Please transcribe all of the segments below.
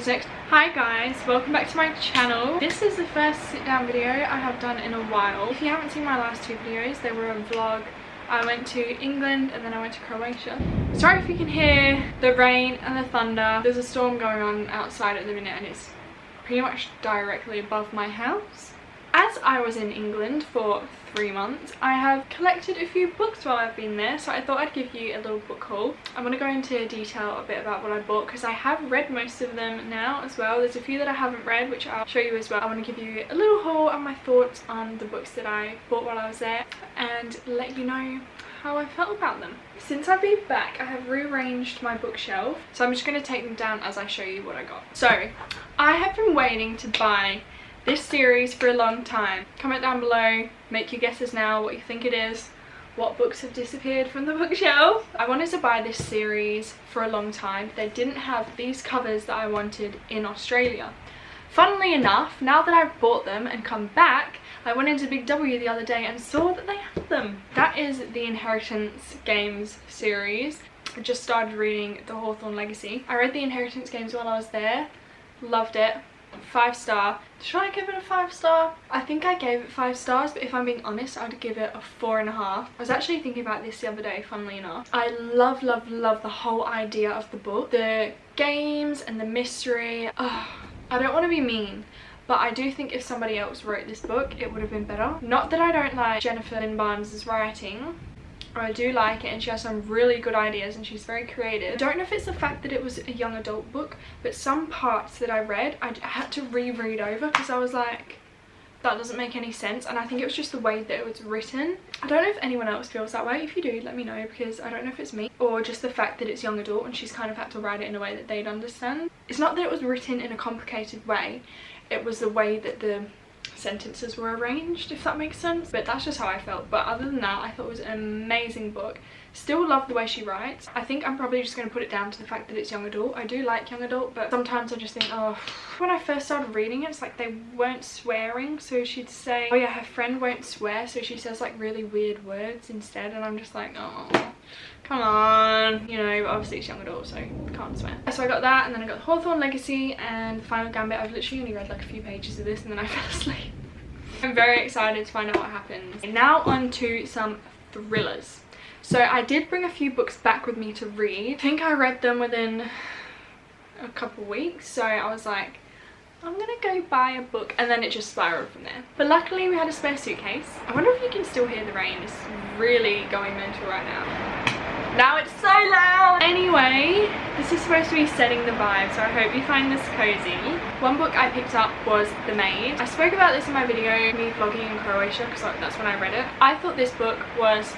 Hi guys, welcome back to my channel. This is the first sit down video I have done in a while. If you haven't seen my last two videos, they were a vlog. I went to England and then I went to Croatia. Sorry if you can hear the rain and the thunder. There's a storm going on outside at the minute and it's pretty much directly above my house. As I was in England for 3 months, I have collected a few books while I've been there, so I thought I'd give you a little book haul. I'm going to go into detail a bit about what I bought because I have read most of them now as well. There's a few that I haven't read which I'll show you as well. I want to give you a little haul on my thoughts on the books that I bought while I was there and let you know how I felt about them. Since I've been back, I have rearranged my bookshelf, so I'm just going to take them down as I show you what I got. So, I have been waiting to buy this series for a long time. Comment down below, make your guesses now what you think it is, what books have disappeared from the bookshelf. I wanted to buy this series for a long time. They didn't have these covers that I wanted in Australia. Funnily enough, now that I've bought them and come back, I went into Big W the other day and saw that they had them. That is the Inheritance Games series. I just started reading The Hawthorne Legacy. I read the Inheritance Games while I was there, loved it. 5-star. Should I give it a 5-star? I think I gave it 5 stars, but if I'm being honest, I'd give it a 4.5. I was actually thinking about this the other day, funnily enough. I love the whole idea of the book. The games and the mystery. I don't want to be mean, but I do think if somebody else wrote this book, it would have been better. Not that I don't like Jennifer Lynn Barnes' writing. I do like it and she has some really good ideas and she's very creative. I don't know if it's the fact that it was a young adult book, but some parts that I read I had to reread over because I was like, that doesn't make any sense, and I think it was just the way that it was written. I don't know if anyone else feels that way. If you do, let me know, because I don't know if it's me or just the fact that it's young adult and she's kind of had to write it in a way that they'd understand. It's not that it was written in a complicated way, it was the way that the sentences were arranged, if that makes sense. But that's just how I felt. But other than that, I thought it was an amazing book. Still love the way she writes. I think I'm probably just going to put it down to the fact that it's young adult. I do like young adult, but sometimes I just think, oh, when I first started reading it, it's like they weren't swearing, so she'd say, oh yeah, her friend won't swear, so she says like really weird words instead, and I'm just like, oh, come on, you know. Obviously it's young adult, so can't swear. So I got that, and then I got the Hawthorne Legacy and the Final Gambit. I've literally only read like a few pages of this and then I fell asleep. I'm very excited to find out what happens. Now on to some thrillers. So I did bring a few books back with me to read. I think I read them within a couple weeks, so I was like, I'm gonna go buy a book, and then it just spiraled from there. But luckily we had a spare suitcase. I wonder if you can still hear the rain. It's really going mental right now. Now it's so loud! Anyway, this is supposed to be setting the vibe, so I hope you find this cozy. One book I picked up was The Maid. I spoke about this in my video, me vlogging in Croatia, because that's when I read it. I thought this book was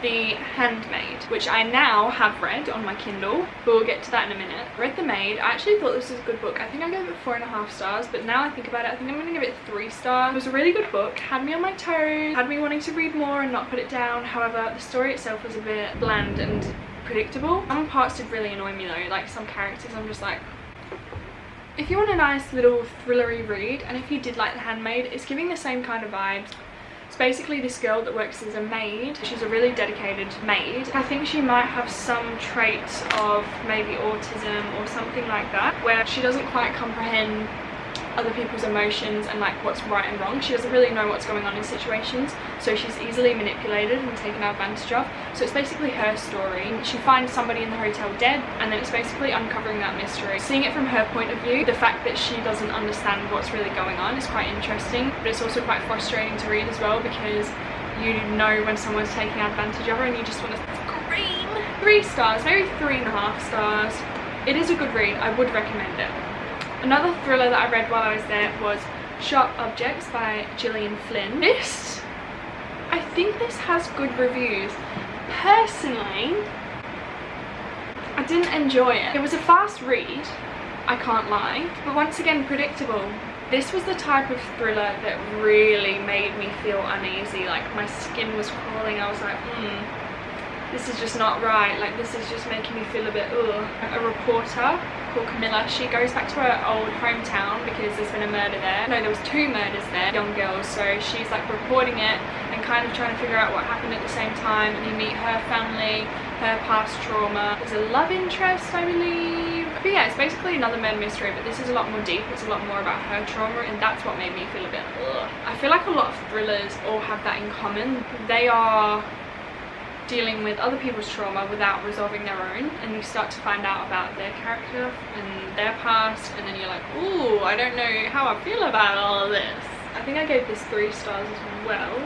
The Handmaid, which I now have read on my Kindle, but we'll get to that in a minute. I read The Maid. I actually thought this was a good book. I think I gave it 4.5 stars, but now I think about it, I think I'm going to give it 3 stars. It was a really good book, had me on my toes, had me wanting to read more and not put it down. However, the story itself was a bit bland and predictable. Some parts did really annoy me though, like some characters I'm just like, if you want a nice little thrillery read, and if you did like The Handmaid, it's giving the same kind of vibes. It's basically this girl that works as a maid. She's a really dedicated maid. I think she might have some traits of maybe autism or something like that, where she doesn't quite comprehend other people's emotions and like what's right and wrong. She doesn't really know what's going on in situations, so she's easily manipulated and taken advantage of. So it's basically her story. She finds somebody in the hotel dead, and then it's basically uncovering that mystery. Seeing it from her point of view, the fact that she doesn't understand what's really going on is quite interesting, but it's also quite frustrating to read as well, because you know when someone's taking advantage of her and you just want to scream. 3 stars, maybe 3.5 stars. It is a good read. I would recommend it. Another thriller that I read while I was there was Sharp Objects by Gillian Flynn. I think this has good reviews. Personally, I didn't enjoy it. It was a fast read, I can't lie, but once again predictable. This was the type of thriller that really made me feel uneasy, like my skin was crawling. I was like, this is just not right, like this is just making me feel a bit ugh. A reporter called Camilla, she goes back to her old hometown because there's been a murder there. No, there was 2 murders there, young girls, so she's like reporting it and kind of trying to figure out what happened at the same time, and you meet her family her past trauma. There's a love interest, I believe. But yeah, it's basically another murder mystery, but this is a lot more deep. It's a lot more about her trauma, and that's what made me feel a bit ugh. I feel like a lot of thrillers all have that in common. They are dealing with other people's trauma without resolving their own, and you start to find out about their character and their past, and then you're like, ooh, I don't know how I feel about all of this. I think I gave this 3 stars as well.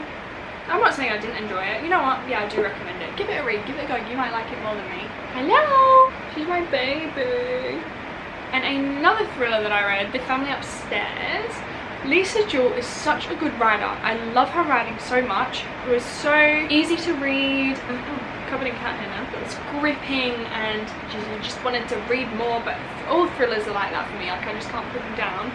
I'm not saying I didn't enjoy it. You know what? Yeah, I do recommend it. Give it a read, give it a go. You might like it more than me. Hello! She's my baby. And another thriller that I read, The Family Upstairs. Lisa Jewell is such a good writer. I love her writing so much. It was so easy to read. Covered in cat hair now. It was gripping and you just wanted to read more, but all thrillers are like that for me. Like, I just can't put them down.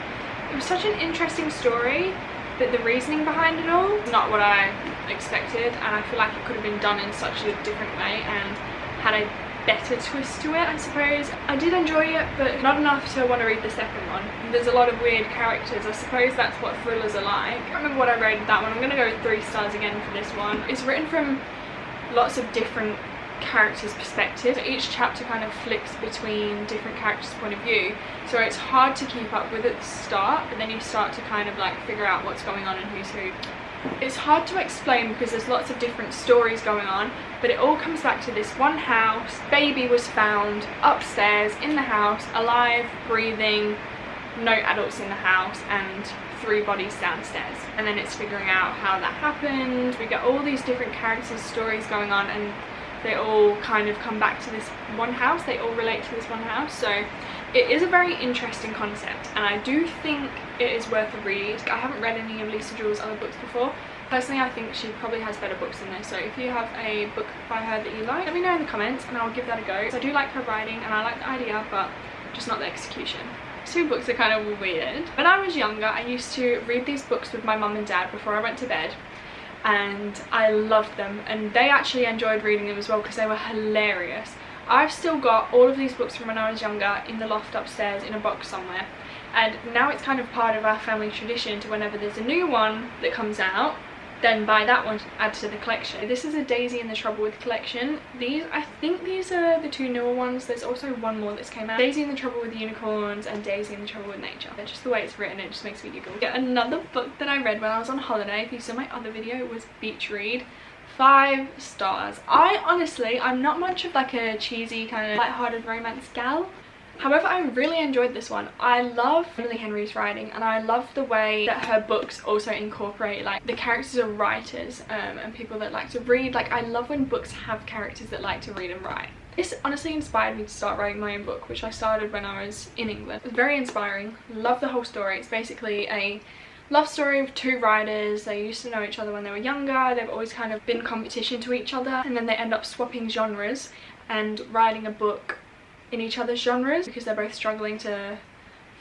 It was such an interesting story, but the reasoning behind it all is not what I expected, and I feel like it could have been done in such a different way and had a better twist to it, I suppose. I did enjoy it, but not enough to want to read the second one. There's a lot of weird characters. I suppose that's what thrillers are like. I can't remember what I rated that one. I'm going to go with 3 stars again for this one. It's written from lots of different characters' perspectives. Each chapter kind of flicks between different characters' point of view, so it's hard to keep up with at the start, but then you start to kind of like figure out what's going on and who's who. It's hard to explain because there's lots of different stories going on, but it all comes back to this one house. Baby was found upstairs in the house, alive, breathing, no adults in the house, and 3 bodies downstairs. And then it's figuring out how that happened. We get all these different characters' stories going on, and they all kind of come back to this one house. They all relate to this one house. So it is a very interesting concept, and I do think it is worth a read. I haven't read any of Lisa Jewell's other books before. Personally, I think she probably has better books than this, so if you have a book by her that you like, let me know in the comments and I'll give that a go. So I do like her writing and I like the idea, but just not the execution. 2 books are kind of weird. When I was younger, I used to read these books with my mum and dad before I went to bed, and I loved them, and they actually enjoyed reading them as well because they were hilarious. I've still got all of these books from when I was younger in the loft upstairs in a box somewhere, and now it's kind of part of our family tradition to, whenever there's a new one that comes out, then buy that one to add to the collection. This is a Daisy and the Trouble with collection. I think these are the 2 newer ones. There's also one more that's came out. Daisy and the Trouble with Unicorns and Daisy and the Trouble with Nature. Just the way it's written, it just makes me giggle. Yeah, another book that I read when I was on holiday, if you saw my other video, was Beach Read. 5 stars. I'm not much of like a cheesy kind of light-hearted romance gal. However, I really enjoyed this one. I love Emily Henry's writing, and I love the way that her books also incorporate like the characters are writers and people that like to read. Like, I love when books have characters that like to read and write. This honestly inspired me to start writing my own book, which I started when I was in England. It was very inspiring. Love the whole story. It's basically a love story of 2 writers. They used to know each other when they were younger. They've always kind of been competition to each other, and then they end up swapping genres and writing a book in each other's genres because they're both struggling to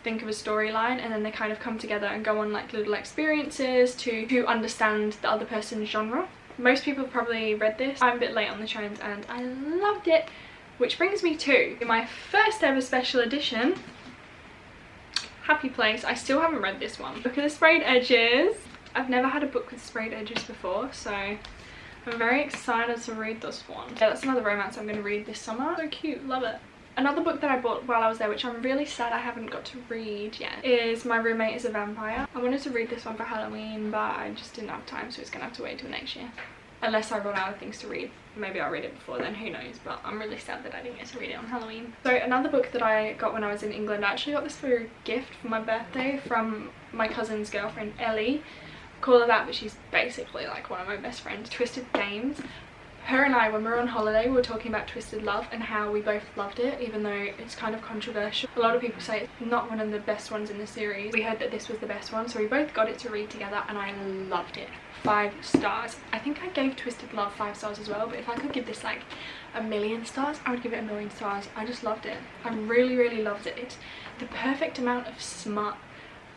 think of a storyline, and then they kind of come together and go on like little experiences to understand the other person's genre. Most people have probably read this. I'm a bit late on the trend and I loved it, which brings me to my first ever special edition, Happy Place. I still haven't read this one. Look at the sprayed edges. I've never had a book with sprayed edges before, so I'm very excited to read this one. Yeah, that's another romance I'm going to read this summer. So cute, love it. Another book that I bought while I was there, which I'm really sad I haven't got to read yet, is My Roommate is a Vampire. I wanted to read this one for Halloween, but I just didn't have time, so it's going to have to wait till next year. Unless I run out of things to read. Maybe I'll read it before then, who knows, but I'm really sad that I didn't get to read it on Halloween. So another book that I got when I was in England, I actually got this for a gift for my birthday from my cousin's girlfriend, Ellie. I call her that, but she's basically like one of my best friends. Twisted Games. Her and I, when we were on holiday, we were talking about Twisted Love and how we both loved it, even though it's kind of controversial. A lot of people say it's not one of the best ones in the series. We heard that this was the best one, so we both got it to read together and I loved it. 5 stars. I think I gave Twisted Love 5 stars as well, but if I could give this like a million stars, I would give it a million stars. I just loved it. I really loved it. It's the perfect amount of smut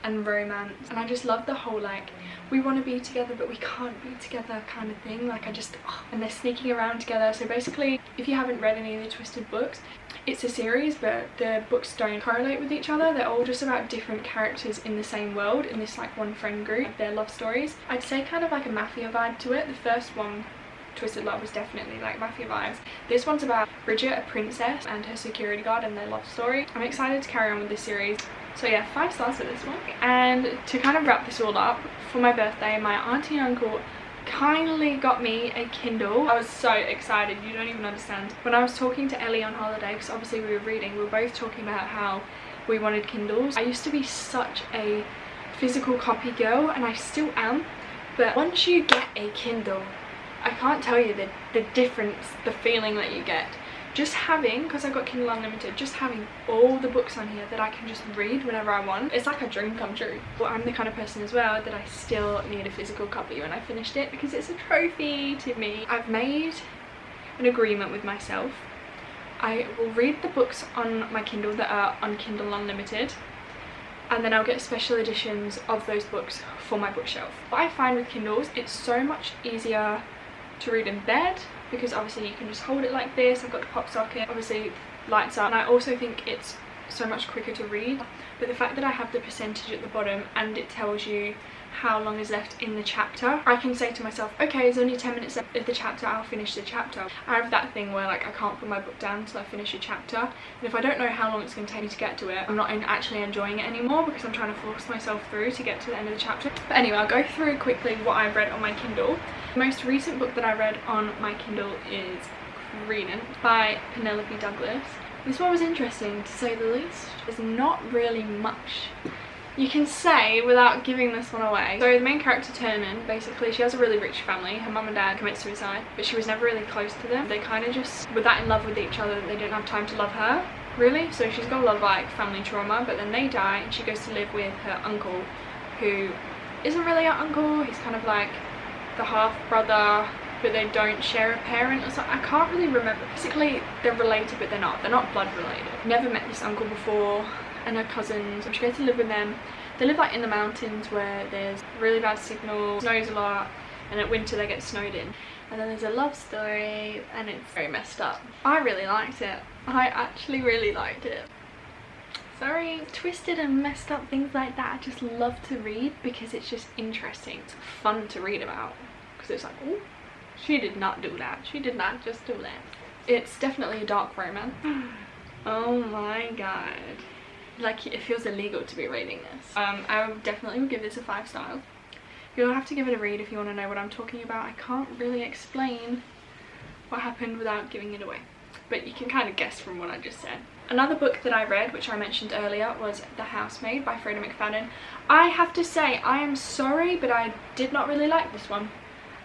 and romance, and I just love the whole like we want to be together but we can't be together kind of thing. Like, and they're sneaking around together. So basically, if you haven't read any of the Twisted books, it's a series but the books don't correlate with each other. They're all just about different characters in the same world, in this like one friend group, their love stories. I'd say kind of like a mafia vibe to it. The first one, Twisted Love was definitely like Mafia vibes. This one's about Bridget, a princess, and her security guard and their love story. I'm excited to carry on with this series. So yeah, 5 stars for this one. And to kind of wrap this all up, for my birthday, my auntie and uncle kindly got me a Kindle. I was so excited, you don't even understand. When I was talking to Ellie on holiday, because obviously we were reading, we were both talking about how we wanted Kindles. I used to be such a physical copy girl, and I still am, but once you get a Kindle, I can't tell you the difference, the feeling that you get. Just having, because I got Kindle Unlimited, just having all the books on here that I can just read whenever I want, it's like a dream come true. Well, I'm the kind of person as well that I still need a physical copy when I finished it, because it's a trophy to me. I've made an agreement with myself. I will read the books on my Kindle that are on Kindle Unlimited, and then I'll get special editions of those books for my bookshelf. What I find with Kindles, it's so much easier to read in bed, because obviously you can just hold it like this. I've got the pop socket, obviously lights up, and I also think it's so much quicker to read. But the fact that I have the percentage at the bottom and it tells you how long is left in the chapter, I can say to myself, okay, there's only 10 minutes left of the chapter, I'll finish the chapter. I have that thing where like I can't put my book down until I finish a chapter, and if I don't know how long it's going to take me to get to it, I'm not actually enjoying it anymore, because I'm trying to force myself through to get to the end of the chapter. But anyway, I'll go through quickly what I've read on my Kindle. The most recent book that I read on my Kindle is Credence by Penelope Douglas. This one was interesting, to say the least. There's not really much you can say without giving this one away. So the main character, Turner, basically she has a really rich family. Her mum and dad commit suicide, but she was never really close to them. They kind of just were that in love with each other that they didn't have time to love her, really. So she's got a lot of like family trauma, but then they die and she goes to live with her uncle, who isn't really her uncle. He's kind of like the half brother, but they don't share a parent or something. I can't really remember. Basically they're related, but they're not blood related. Never met this uncle before, and her cousins. She goes to live with them. They live like in the mountains where there's really bad signal, snows a lot, and at winter they get snowed in. And then there's a love story, and it's very messed up. I really liked it. I actually really liked it. Sorry, twisted and messed up things like that I just love to read, because it's just interesting. It's fun to read about, because it's like, oh, she did not do that. She did not just do that. It's definitely a dark romance. Oh my god. Like, it feels illegal to be reading this. I would definitely give this a 5 stars. You'll have to give it a read if you want to know what I'm talking about. I can't really explain what happened without giving it away, but you can kind of guess from what I just said. Another book that I read, which I mentioned earlier, was The Housemaid by Freida McFadden. I have to say, I am sorry, but I did not really like this one.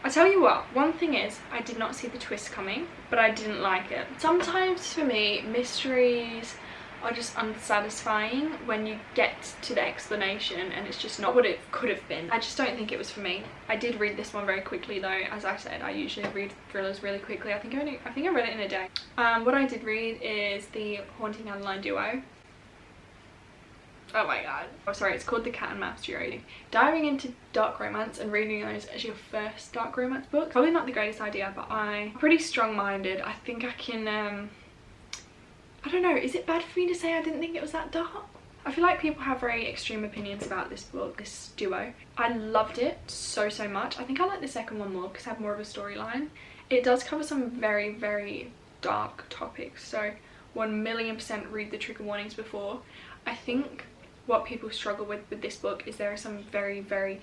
I tell you what, one thing is, I did not see the twist coming, but I didn't like it. Sometimes for me, mysteries are just unsatisfying when you get to the explanation and it's just not what it could have been. I just don't think it was for me. I did read this one very quickly though. As I said, I usually read thrillers really quickly. I think I read it in a day. What I did read is The Haunting Adeline Duo. Oh my god. Oh sorry, it's called The Cat and Mouse Duo. Diving into dark romance and reading those as your first dark romance book, probably not the greatest idea, but I'm pretty strong-minded. I think I can I don't know, is it bad for me to say I didn't think it was that dark? I feel like people have very extreme opinions about this book, this duo. I loved it so much. I think I like the second one more because it had more of a storyline. It does cover some very dark topics, so 1,000,000% read the trigger warnings before. I think what people struggle with this book is there are some very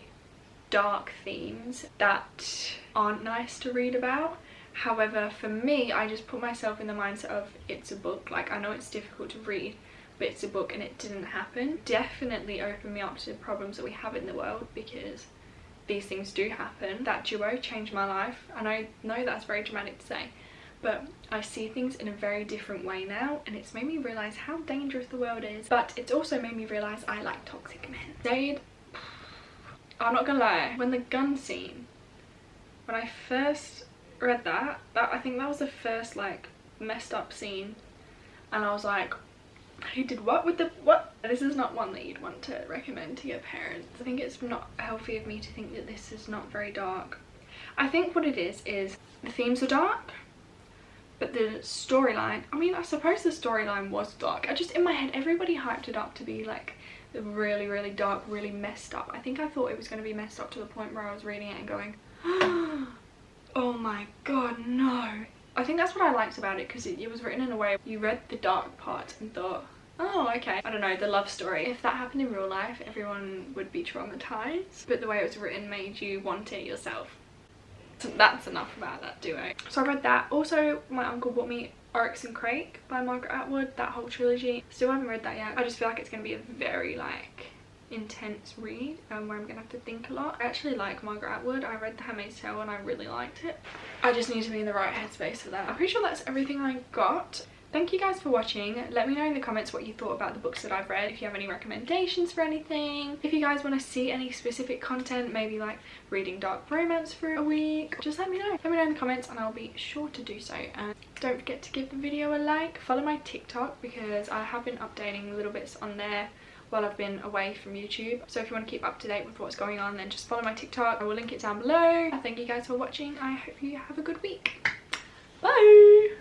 dark themes that aren't nice to read about. However, for me, I just put myself in the mindset of it's a book. Like, I know it's difficult to read, but it's a book and it didn't happen. Definitely opened me up to the problems that we have in the world, because these things do happen. That duo changed my life, and I know that's very dramatic to say, but I see things in a very different way now, and it's made me realise how dangerous the world is. But it's also made me realise I like toxic men. Jade, I'm not gonna lie, when the gun scene, when I first read that I think that was the first like messed up scene, and I was like, he did what with the what? This is not one that you'd want to recommend to your parents. I think it's not healthy of me to think that this is not very dark. I think what it is the themes are dark, but the storyline, I mean, I suppose the storyline was dark. I just, in my head, everybody hyped it up to be like really dark, really messed up. I think I thought it was going to be messed up to the point where I was reading it and going, Oh my god, no. I think that's what I liked about it, because it was written in a way you read the dark parts and thought, oh, okay. I don't know, the love story. If that happened in real life, everyone would be traumatized. But the way it was written made you want it yourself. So that's enough about that duo. So I read that. Also, my uncle bought me Oryx and Crake by Margaret Atwood, that whole trilogy. Still haven't read that yet. I just feel like it's going to be a very, like, intense read where I'm gonna have to think a lot. I actually like Margaret Atwood. I read The Handmaid's Tale and I really liked it. I just need to be in the right headspace for that. I'm pretty sure that's everything I got. Thank you guys for watching. Let me know in the comments what you thought about the books that I've read, if you have any recommendations for anything, if you guys want to see any specific content, maybe like reading dark romance for a week, just let me know. Let me know in the comments and I'll be sure to do so. And don't forget to give the video a like. Follow my TikTok because I have been updating little bits on there while I've been away from YouTube. So if you want to keep up to date with what's going on, then just follow my TikTok. I will link it down below. Thank you guys for watching. I hope you have a good week. Bye!